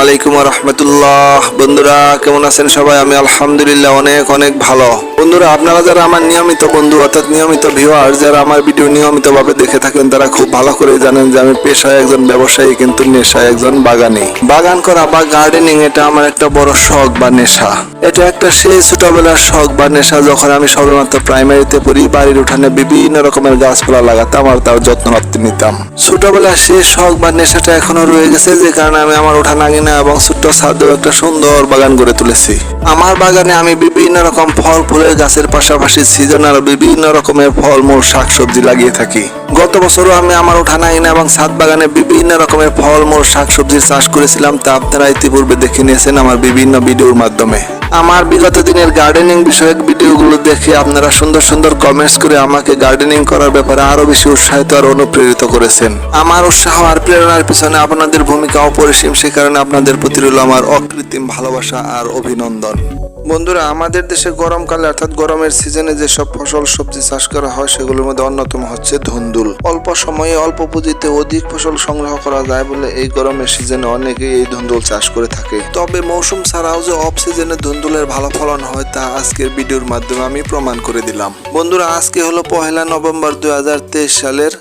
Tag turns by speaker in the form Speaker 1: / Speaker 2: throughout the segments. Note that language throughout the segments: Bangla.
Speaker 1: আলাইকুম ওয়া রাহমাতুল্লাহ। বন্ধুরা কেমন আছেন সবাই? আমি আলহামদুলিল্লাহ অনেক অনেক ভালো। বন্ধুরা, আপনারা যারা আমার নিয়মিত বন্ধু অর্থাৎ নিয়মিত ভিউয়ার, যারা আমার ভিডিও নিয়মিতভাবে দেখে থাকেন, তারা খুব ভালো করে জানেন যে আমি পেশায় একজন ব্যবসায়ী, কিন্তু নেশায় একজন বাগানী। বাগান করা বা গার্ডেনিং এটা আমার একটা বড় শখ বা নেশা। এটা একটা সেই ছোটবেলার শখ বা নেশা। যখন আমি সবেমাত্র প্রাইমারিতে পড়ি, বাড়ির উঠানে বিভিন্ন রকমের গাছপালা লাগাতাম আর তার যত্ন নিতাম। ছোটবেলার সেই শখ বা নেশাটা এখনো রয়ে গেছে, যে কারণে আমি আমার উঠান আঙিনা এবং ছোট্ট ছাদেও একটা সুন্দর বাগান গড়ে তুলেছি। আমার বাগানে আমি বিভিন্ন রকম ফল ফুলের গাছের পাশাপাশি সিজনাল বিভিন্ন রকমের ফলমূল শাকসবজি লাগিয়ে থাকি। গত বছরও আমি আমার উঠান আঙিনা এবং ছাদ বাগানে বিভিন্ন রকমের ফলমূল শাকসবজির চাষ করেছিলাম, তা আপনারা ইতিপূর্বে দেখে নিয়েছেন আমার বিভিন্ন ভিডিওর মাধ্যমে। আমার বিগত দিনের গার্ডেনিং বিষয়ক ভিডিওগুলো দেখে আপনারা সুন্দর সুন্দর কমেন্টস করে আমাকে গার্ডেনিং করার ব্যাপারে আরো বেশি উৎসাহিত আর অনুপ্রেরিত করেছেন। আমার উৎসাহ আর প্রেরণার পিছনে আপনাদের ভূমিকা অপরিসীম, সে কারণে আপনাদের প্রতি রইল আমার অকৃত্রিম ভালোবাসা আর অভিনন্দন। বন্ধুরা, আমাদের দেশে গরমকালে অর্থাৎ গরমের সিজনে যেসব ফসল সবজি চাষ করা হয় সেগুলোর মধ্যে অন্যতম হচ্ছে ধুন্দুল। অল্প সময়ে অল্প পুঁজিতে অধিক ফসল সংগ্রহ করা যায় বলে এই গরমের সিজনে অনেকেই এই ধুন্দুল চাষ করে থাকে। তবে মৌসুম ছাড়াও যে অফ সিজনে ধুন্দুলের ভালো ফলন হয় তা আজকের ভিডিওর মাধ্যমে আমি প্রমাণ করে দিলাম। বন্ধুরা, আজকে হলো 1 নভেম্বর 2023 সালের।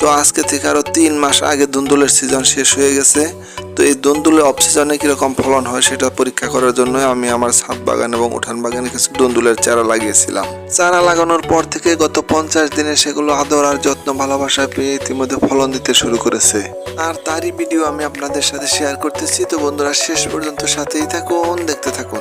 Speaker 1: তো আজকে থেকে আরো 3 মাস আগে ধুন্দুলের সিজন শেষ হয়ে গেছে। তো এই ধুন্দুলের অফ সিজনে কিরকম ফলন হয় সেটা পরীক্ষা করার জন্য আমি আমার ছাদ বাগান এবং উঠান বাগানে কিছু ধুন্দুলের চারা লাগিয়েছিলাম। চারা লাগানোর পর থেকে গত 50 দিনে সেগুলো আদর আর যত্ন ভালোবাসা পেয়ে ইতিমধ্যে ফলন দিতে শুরু করেছে। আর তারই ভিডিও আমি আপনাদের সাথে শেয়ার করতেছি। তো বন্ধুরা, শেষ পর্যন্ত সাথেই থাকুন, দেখতে থাকুন।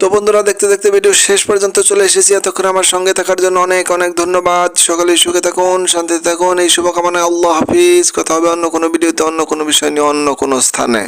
Speaker 1: তো বন্ধুরা, দেখতে দেখতে ভিডিও শেষ পর্যন্ত চলে এসেছি। এতক্ষণ আমার সঙ্গে থাকার জন্য অনেক অনেক ধন্যবাদ। সকলেই সুখে থাকুন, শান্তিতে থাকুন, এই শুভকামনায় আল্লাহ হাফিজ। কথা হবে অন্য কোনো ভিডিওতে, অন্য কোনো বিষয় নিয়ে, অন্য কোনো স্থানে।